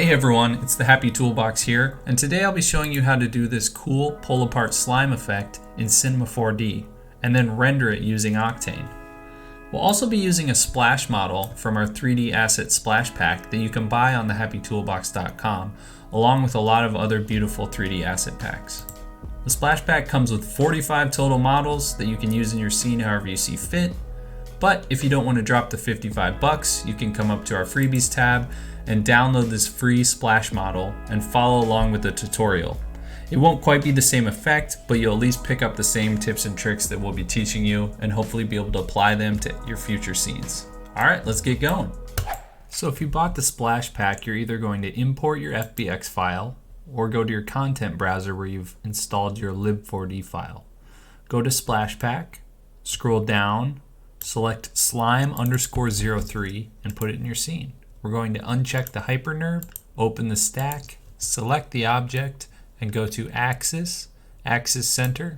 Hey everyone, it's the Happy Toolbox here, and today I'll be showing you how to do this cool pull-apart slime effect in Cinema 4D, and then render it using Octane. We'll also be using a splash model from our 3D asset splash pack that you can buy on thehappytoolbox.com, along with a lot of other beautiful 3D asset packs. The splash pack comes with 45 total models that you can use in your scene however you see fit, but if you don't want to drop the $55, you can come up to our freebies tab and download this free splash model and follow along with the tutorial. It won't quite be the same effect, but you'll at least pick up the same tips and tricks that we'll be teaching you and hopefully be able to apply them to your future scenes. Alright, let's get going. So if you bought the splash pack, you're either going to import your FBX file or go to your content browser where you've installed your lib4d file. Go to splash pack, scroll down, select slime_03 and put it in your scene. We're going to uncheck the hypernerb, open the stack, select the object, and go to axis, axis center,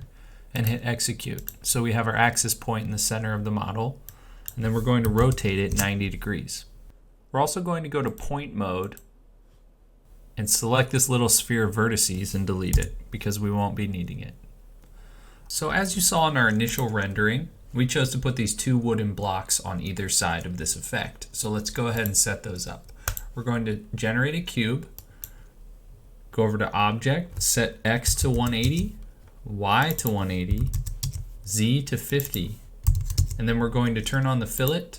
and hit execute. So we have our axis point in the center of the model, and then we're going to rotate it 90 degrees. We're also going to go to point mode and select this little sphere of vertices and delete it because we won't be needing it. So as you saw in our initial rendering, we chose to put these two wooden blocks on either side of this effect. So let's go ahead and set those up. We're going to generate a cube, go over to object, set X to 180, Y to 180, Z to 50, and then we're going to turn on the fillet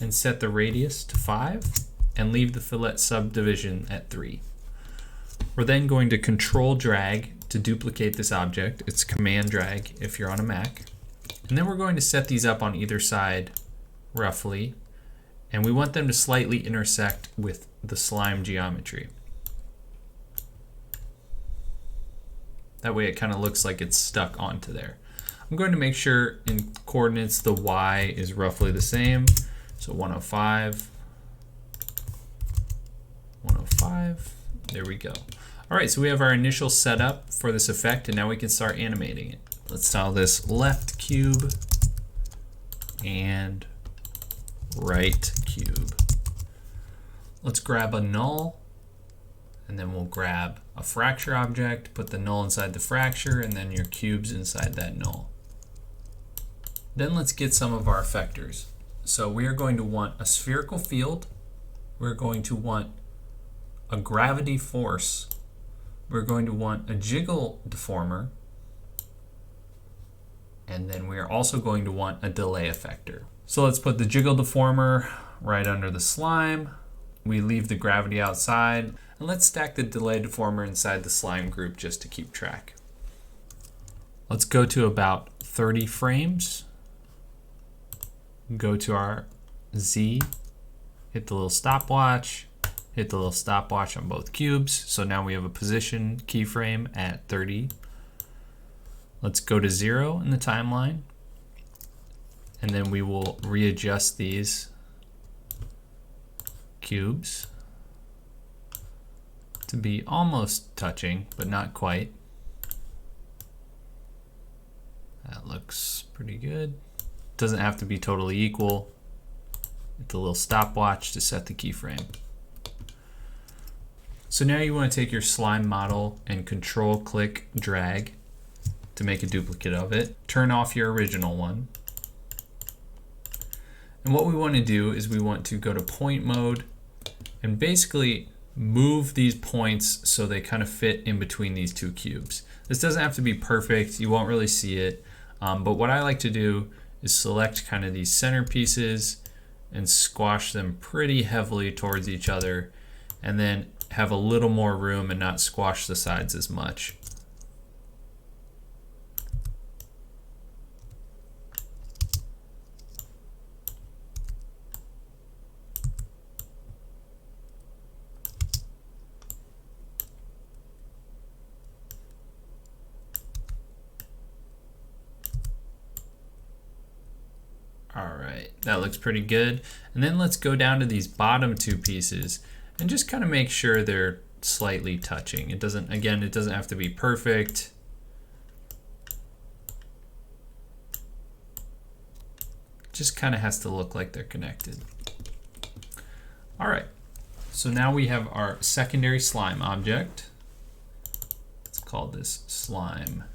and set the radius to 5 and leave the fillet subdivision at 3. We're then going to control drag to duplicate this object. It's command drag if you're on a Mac. And then we're going to set these up on either side roughly, and we want them to slightly intersect with the slime geometry. That way it kind of looks like it's stuck onto there. I'm going to make sure in coordinates the Y is roughly the same. So 105, 105, there we go. All right, so we have our initial setup for this effect, and now we can start animating it. Let's tile this left cube and right cube. Let's grab a null, and then we'll grab a fracture object, put the null inside the fracture, and then your cubes inside that null. Then let's get some of our effectors. So we are going to want a spherical field, we're going to want a gravity force, we're going to want a jiggle deformer, and then we are also going to want a delay effector. So let's put the jiggle deformer right under the slime. We leave the gravity outside, and let's stack the delay deformer inside the slime group just to keep track. Let's go to about 30 frames. Go to our Z, hit the little stopwatch, hit the little stopwatch on both cubes. So now we have a position keyframe at 30. Let's go to 0 in the timeline, and then we will readjust these cubes to be almost touching, but not quite. That looks pretty good. Doesn't have to be totally equal. Hit the little stopwatch to set the keyframe. So now you want to take your slime model and control click drag to make a duplicate of it. Turn off your original one. And what we want to do is we want to go to point mode and basically move these points so they kind of fit in between these two cubes. This doesn't have to be perfect, you won't really see it, but what I like to do is select kind of these center pieces and squash them pretty heavily towards each other, and then have a little more room and not squash the sides as much. Alright, that looks pretty good. And then let's go down to these bottom two pieces and just kind of make sure they're slightly touching. It doesn't have to be perfect. Just kind of has to look like they're connected. All right, So now we have our secondary slime object. Let's call this slime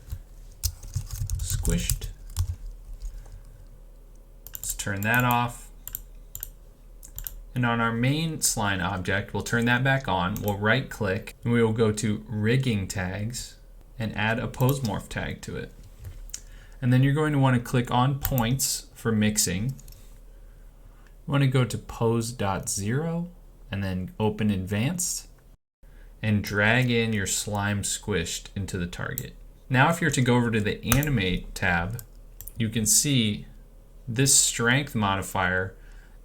squished. Let's turn that off. And on our main slime object, we'll turn that back on. We'll right click and we will go to rigging tags and add a pose morph tag to it. And then you're going to want to click on points for mixing. You want to go to pose.0 and then open advanced and drag in your slime squished into the target. Now if you're to go over to the animate tab, you can see this strength modifier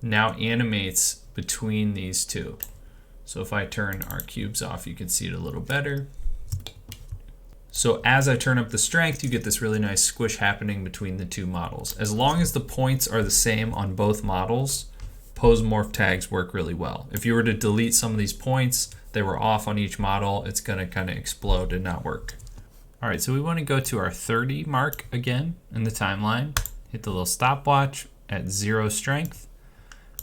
now animates between these two. So if I turn our cubes off, you can see it a little better. So as I turn up the strength, you get this really nice squish happening between the two models. As long as the points are the same on both models, pose morph tags work really well. If you were to delete some of these points, they were off on each model, it's gonna kind of explode and not work. All right, so we want to go to our 30 mark again in the timeline, hit the little stopwatch at 0 strength,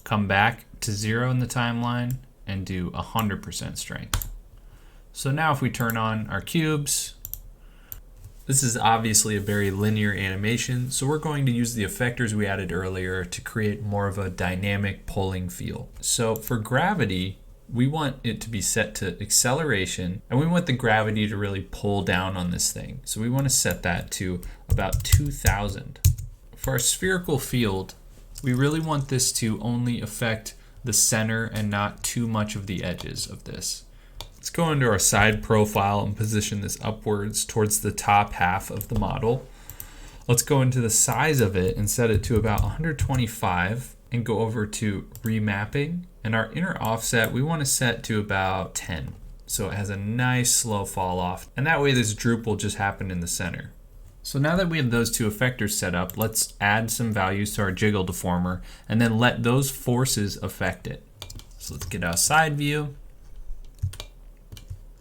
come back to 0 in the timeline and do 100% strength. So now if we turn on our cubes, this is obviously a very linear animation, so we're going to use the effectors we added earlier to create more of a dynamic pulling feel. So for gravity, we want it to be set to acceleration, and we want the gravity to really pull down on this thing. So we want to set that to about 2000. For our spherical field, we really want this to only affect the center and not too much of the edges of this. Let's go into our side profile and position this upwards towards the top half of the model. Let's go into the size of it and set it to about 125 and go over to remapping. And our inner offset, we want to set to about 10. So it has a nice slow fall off. And that way this droop will just happen in the center. So now that we have those two effectors set up, let's add some values to our jiggle deformer and then let those forces affect it. So let's get our side view.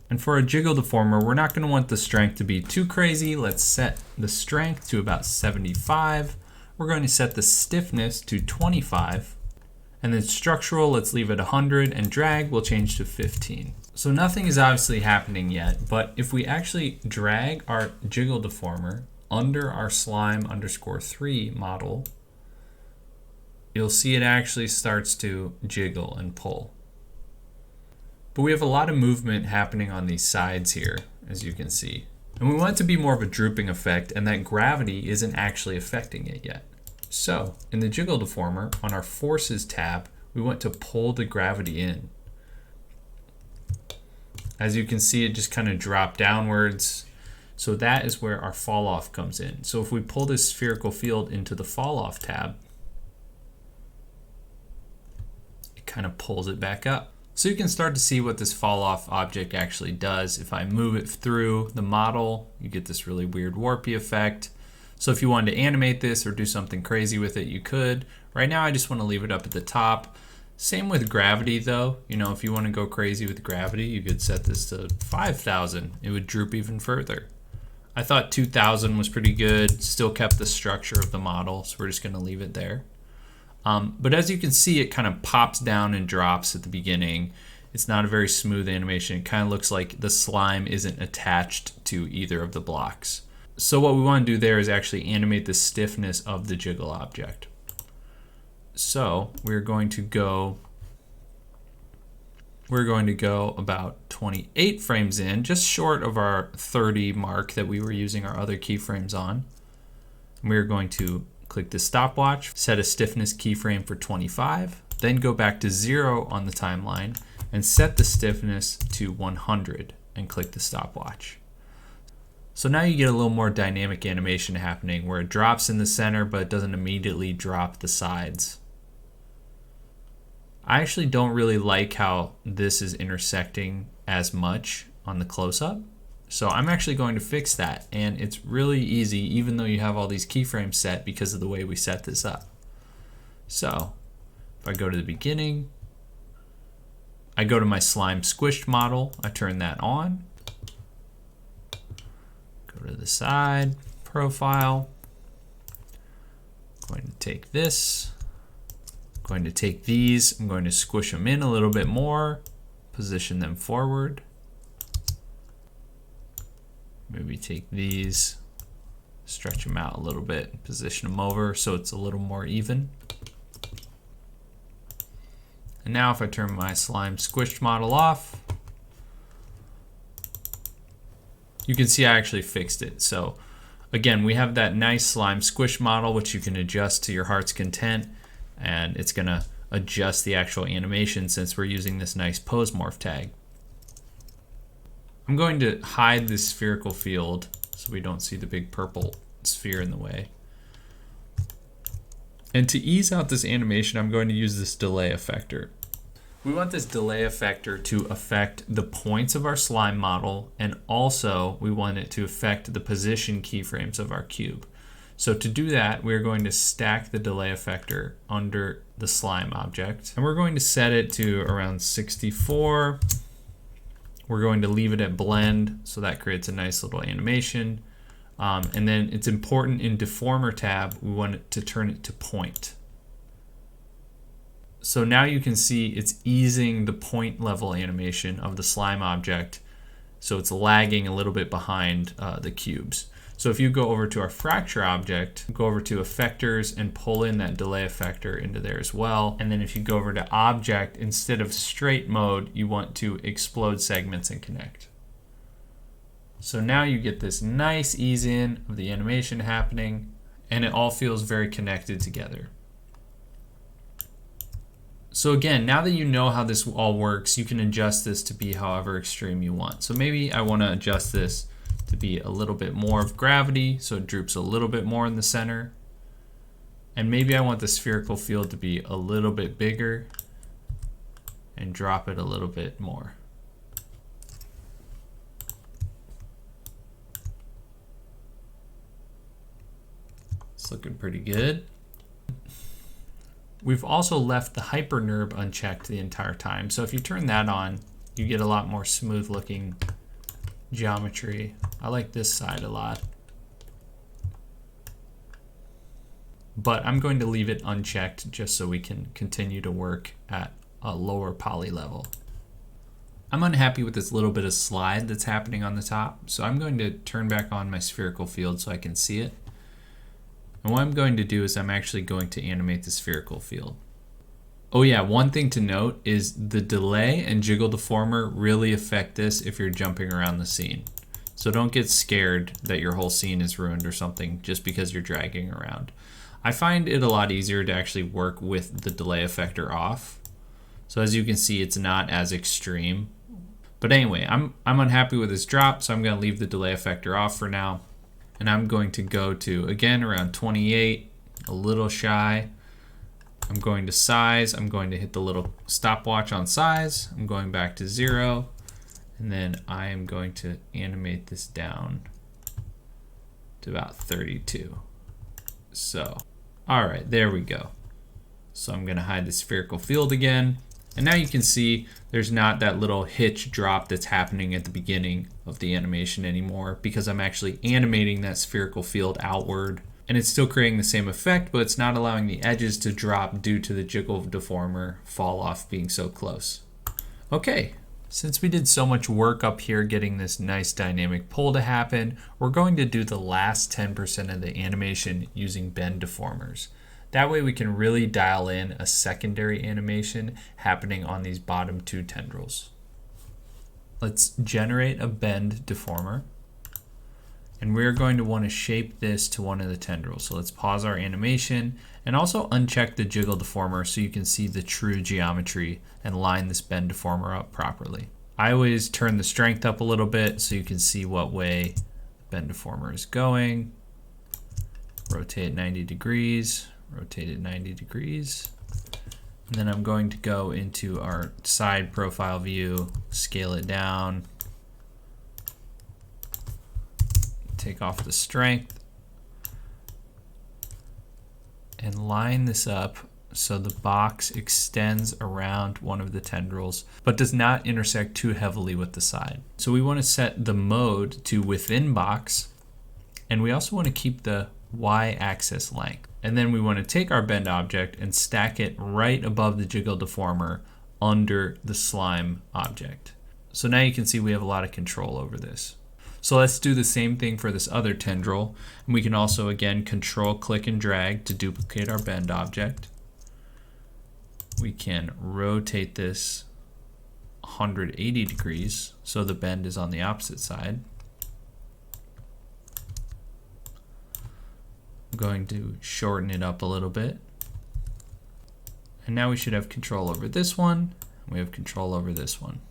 And for a jiggle deformer, we're not going to want the strength to be too crazy. Let's set the strength to about 75. We're going to set the stiffness to 25. And then structural, let's leave it 100, and drag will change to 15. So nothing is obviously happening yet, but if we actually drag our jiggle deformer under our slime_3 model, you'll see it actually starts to jiggle and pull. But we have a lot of movement happening on these sides here, as you can see. And we want it to be more of a drooping effect, and that gravity isn't actually affecting it yet. So in the jiggle deformer, on our forces tab, we want to pull the gravity in. As you can see, it just kind of dropped downwards. So that is where our fall off comes in. So if we pull this spherical field into the fall off tab, it kind of pulls it back up. So you can start to see what this fall off object actually does. If I move it through the model, you get this really weird warpy effect. So if you wanted to animate this or do something crazy with it, you could. Right now I just want to leave it up at the top. Same with gravity though. You know, if you want to go crazy with gravity, you could set this to 5,000. It would droop even further. I thought 2,000 was pretty good. Still kept the structure of the model, so we're just going to leave it there. But as you can see, it kind of pops down and drops at the beginning. It's not a very smooth animation. It kind of looks like the slime isn't attached to either of the blocks. So what we want to do there is actually animate the stiffness of the jiggle object. So we're going to go about 28 frames in, just short of our 30 mark that we were using our other keyframes on. And we're going to click the stopwatch, set a stiffness keyframe for 25, then go back to 0 on the timeline and set the stiffness to 100 and click the stopwatch. So now you get a little more dynamic animation happening where it drops in the center but it doesn't immediately drop the sides. I actually don't really like how this is intersecting as much on the close-up. So I'm actually going to fix that, and it's really easy even though you have all these keyframes set because of the way we set this up. So if I go to the beginning, I go to my slime squished model, I turn that on, go to the side profile, I'm going to take these, I'm going to squish them in a little bit more, position them forward. Maybe take these, stretch them out a little bit, position them over so it's a little more even. And now if I turn my slime squished model off, you can see I actually fixed it. So again, we have that nice slime squish model, which you can adjust to your heart's content, and it's gonna adjust the actual animation since we're using this nice pose morph tag. I'm going to hide this spherical field so we don't see the big purple sphere in the way. And to ease out this animation, I'm going to use this delay effector. We want this delay effector to affect the points of our slime model, and also we want it to affect the position keyframes of our cube. So to do that, we're going to stack the delay effector under the slime object, and we're going to set it to around 64. We're going to leave it at blend, so that creates a nice little animation. And then it's important in deformer tab, we want it to turn it to point. So now you can see it's easing the point level animation of the slime object, so it's lagging a little bit behind the cubes. So if you go over to our fracture object, go over to effectors and pull in that delay effector into there as well. And then if you go over to object, instead of straight mode, you want to explode segments and connect. So now you get this nice ease in of the animation happening, and it all feels very connected together. So again, now that you know how this all works, you can adjust this to be however extreme you want. So maybe I want to adjust this to be a little bit more of gravity, so it droops a little bit more in the center. And maybe I want the spherical field to be a little bit bigger and drop it a little bit more. It's looking pretty good. We've also left the hypernerb unchecked the entire time. So if you turn that on, you get a lot more smooth looking geometry. I like this side a lot. But I'm going to leave it unchecked just so we can continue to work at a lower poly level. I'm unhappy with this little bit of slide that's happening on the top, so I'm going to turn back on my spherical field so I can see it. And what I'm going to do is I'm actually going to animate the spherical field. Oh yeah, one thing to note is the delay and jiggle deformer really affect this if you're jumping around the scene. So don't get scared that your whole scene is ruined or something just because you're dragging around. I find it a lot easier to actually work with the delay effector off. So as you can see, it's not as extreme. But anyway, I'm unhappy with this drop, so I'm going to leave the delay effector off for now. And I'm going to go to, again, around 28, a little shy. I'm going to size. I'm going to hit the little stopwatch on size. I'm going back to 0. And then I am going to animate this down to about 32. So, all right, there we go. So I'm going to hide the spherical field again. And now you can see there's not that little hitch drop that's happening at the beginning of the animation anymore because I'm actually animating that spherical field outward. And it's still creating the same effect, but it's not allowing the edges to drop due to the jiggle deformer fall off being so close. Okay, since we did so much work up here getting this nice dynamic pull to happen, we're going to do the last 10% of the animation using bend deformers. That way we can really dial in a secondary animation happening on these bottom two tendrils. Let's generate a bend deformer. And we're going to want to shape this to one of the tendrils. So let's pause our animation and also uncheck the jiggle deformer so you can see the true geometry and line this bend deformer up properly. I always turn the strength up a little bit so you can see what way the bend deformer is going. Rotate 90 degrees. Rotate it 90 degrees. And then I'm going to go into our side profile view, scale it down, take off the strength, and line this up so the box extends around one of the tendrils, but does not intersect too heavily with the side. So we want to set the mode to within box, and we also want to keep the y-axis length. And then we want to take our bend object and stack it right above the jiggle deformer under the slime object. So now you can see we have a lot of control over this. So let's do the same thing for this other tendril. And we can also, again, control, click, and drag to duplicate our bend object. We can rotate this 180 degrees so the bend is on the opposite side. I'm going to shorten it up a little bit. And now we should have control over this one. We have control over this one.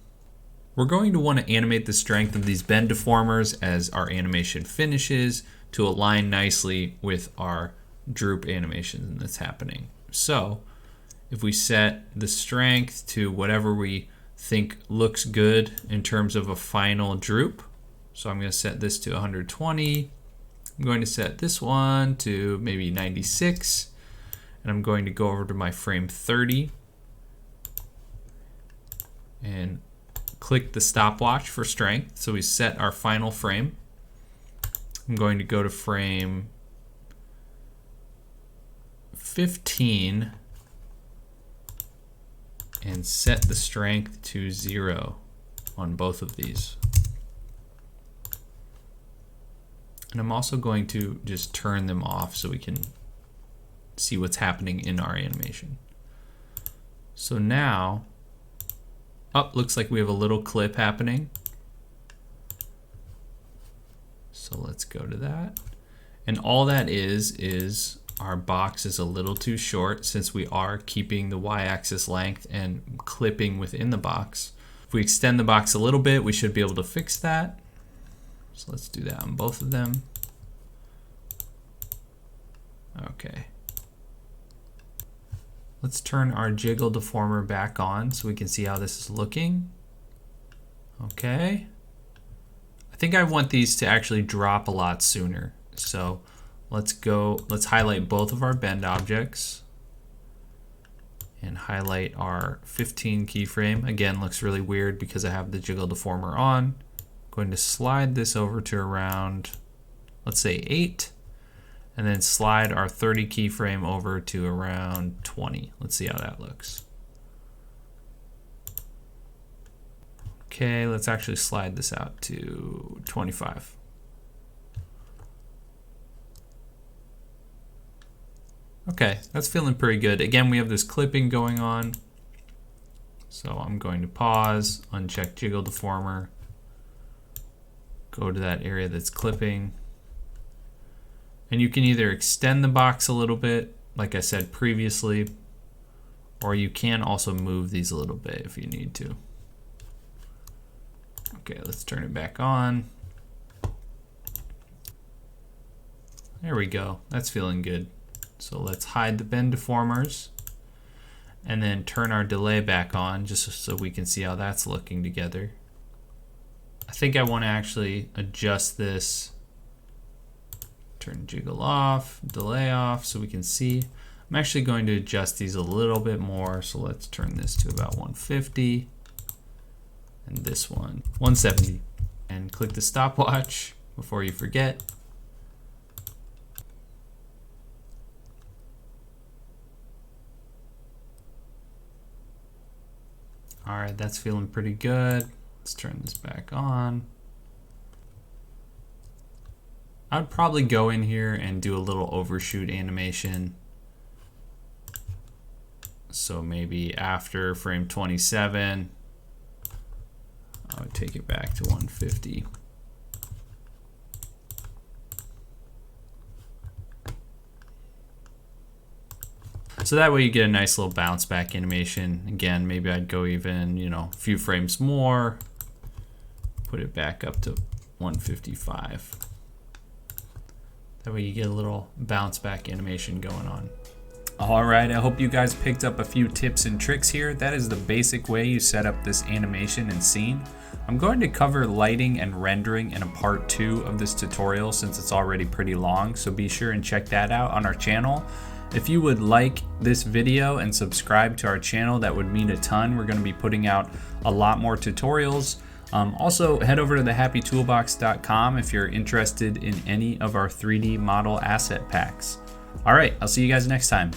We're going to want to animate the strength of these bend deformers as our animation finishes to align nicely with our droop animation that's happening. So if we set the strength to whatever we think looks good in terms of a final droop, so I'm going to set this to 120. I'm going to set this one to maybe 96, and I'm going to go over to my frame 30 and click the stopwatch for strength. So we set our final frame. I'm going to go to frame 15 and set the strength to 0 on both of these. And I'm also going to just turn them off so we can see what's happening in our animation. So now, looks like we have a little clip happening. So let's go to that. And all that is our box is a little too short since we are keeping the y-axis length and clipping within the box. If we extend the box a little bit, we should be able to fix that. So let's do that on both of them. Okay. Let's turn our jiggle deformer back on so we can see how this is looking. Okay. I think I want these to actually drop a lot sooner. So let's highlight both of our bend objects and highlight our 15 keyframe. Again, looks really weird because I have the jiggle deformer on. I'm going to slide this over to around, let's say 8. And then slide our 30 keyframe over to around 20. Let's see how that looks. Okay, let's actually slide this out to 25. Okay, that's feeling pretty good. Again, we have this clipping going on. So I'm going to pause, uncheck jiggle deformer, go to that area that's clipping. And you can either extend the box a little bit, like I said previously, or you can also move these a little bit if you need to. Okay, let's turn it back on. There we go, that's feeling good. So let's hide the bend deformers and then turn our delay back on just so we can see how that's looking together. I think I want to actually adjust this. Turn jiggle off, delay off so we can see. I'm actually going to adjust these a little bit more. So let's turn this to about 150 and this one 170 and click the stopwatch before you forget. All right, that's feeling pretty good. Let's turn this back on. I'd probably go in here and do a little overshoot animation. So maybe after frame 27, I would take it back to 150. So that way you get a nice little bounce back animation. Again, maybe I'd go even, a few frames more, put it back up to 155. That way you get a little bounce back animation going on. All right, I hope you guys picked up a few tips and tricks here. That is the basic way you set up this animation and scene. I'm going to cover lighting and rendering in a part 2 of this tutorial since it's already pretty long, so be sure and check that out on our channel. If you would like this video and subscribe to our channel, that would mean a ton. We're going to be putting out a lot more tutorials. Also, head over to thehappytoolbox.com if you're interested in any of our 3D model asset packs. All right, I'll see you guys next time.